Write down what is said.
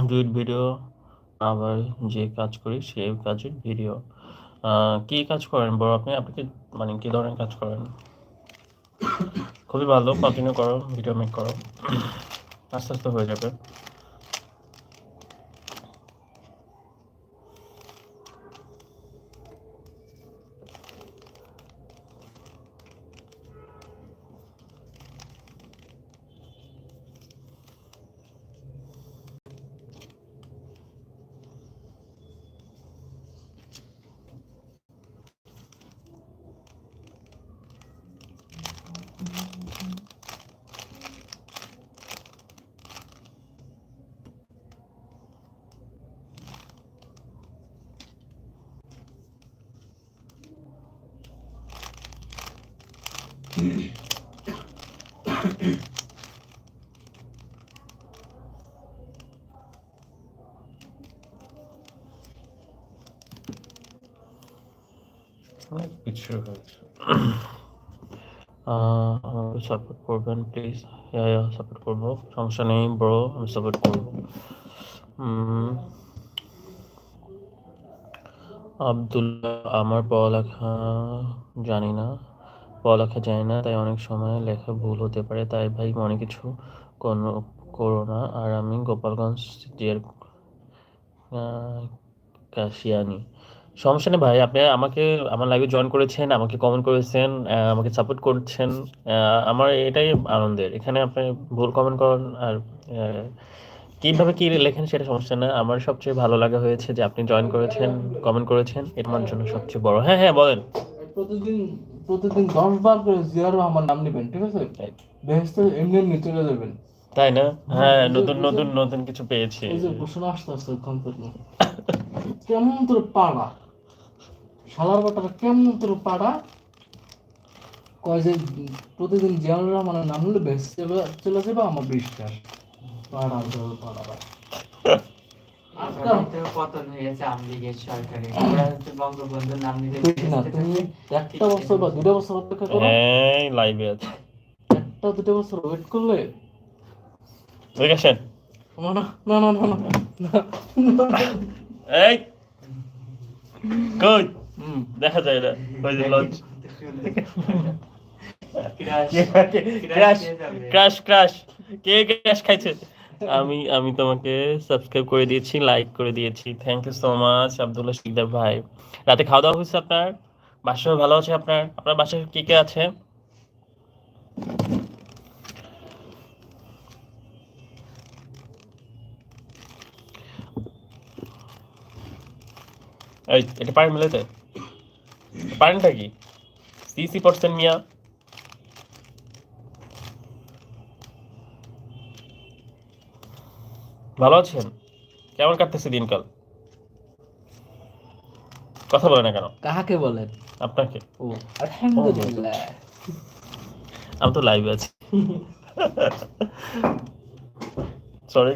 ডুইট video আবার যে কাজ করি সেই কাজের ভিডিও। কি কাজ করেন বড় আপনি? আপনি কি মানে কি ধরনের কাজ করেন? খুবই ভালো, কন্টিনিউ করো, ভিডিও মেক করো, আস্তে আস্তে হয়ে যাবে। অনেক কিছু হয়েছে। আমাকে সাপোর্ট করবেন প্লিজ। সাপোর্ট করবো, সমস্যা নেই ব্রো, আমি সাপোর্ট করবো। আব্দুল্লাহ, আমার পড়ালেখা জানি না, তাই অনেক সময় লেখা ভুল হতে পারে, তাই ভাই মনে কিছু করো না। আর আমি গোপালগঞ্জ জের কাশিয়ানি। সমস্যা নেই ভাই, আপনি আমাকে আমার লাইভে জয়েন করেছেন, আমাকে কমেন্ট করেছেন, আমাকে সাপোর্ট করছেন, আমার এটাই আনন্দের। এখানে আপনি ভুল কমেন্ট করেন আর কিভাবে কি লেখেন সেটা সমস্যা না। আমার সবচেয়ে ভালো লাগা হয়েছে যে আপনি জয়েন করেছেন, কমেন্ট করেছেন, এটা আমার জন্য সবচেয়ে বড়। হ্যাঁ হ্যাঁ বলেন। প্রতিদিন প্রতিদিন 10 বার করে জিয়ার আমার নাম নেবেন, ঠিক আছে? বেহেস্তে এমনি এমনি চলে যাবেন। তাই না? হ্যাঁ, এই যে নতুন নতুন নতুন কিছু পেয়েছি। এই যে ঘোষণা আসতে আসতে কমপ্লিট কেমন তোর পাড়া, শালার বাটারা কেমন তোর পাড়া, কয় যে প্রতিদিন জিয়াউর রহমানের নাম নিলে বেহেস্তে চলে যাবে, আমার বিশ্বাস। পাড়া তোর পাড়া পতন হয়েছে আওয়ামী লীগের সরকারে, ওরা হচ্ছে বঙ্গবন্ধুর নাম নিতে না, তুমি একটা বছর বা 2টা বছর অপেক্ষা করো, হ্যাঁ, লাইভে আছে। 1-2 বছর ওয়েট করলে বুঝে গেছেন? না না না না না না। এই কই দেখা যায় না, ওই যে লঞ্চ। ক্রাশ ক্রাশ ক্রাশ, কে ক্রাশ খাইছে? আমি তোমাকে সাবস্ক্রাইব করে দিয়েছি, লাইক করে দিয়েছি। Thank you so much Abdullah Shikdar ভাই। রাতে খাওয়া দাওয়া হয়েছে আপনার? বাসায় ভালো আছে আপনার? আপনার বাসায় কে কে আছে? এই এটা পারেন মিলাতে? পারেনটা কি? সিসি পার্সেন্ট মিয়া। ভালো আছেন? কেমন কাটতেছে দিনকাল? কথা বলে না কেন? কাহাকে বলেন? আপনাকে। ও আলহামদুলিল্লাহ। আমি তো লাইভে আছি। সরি।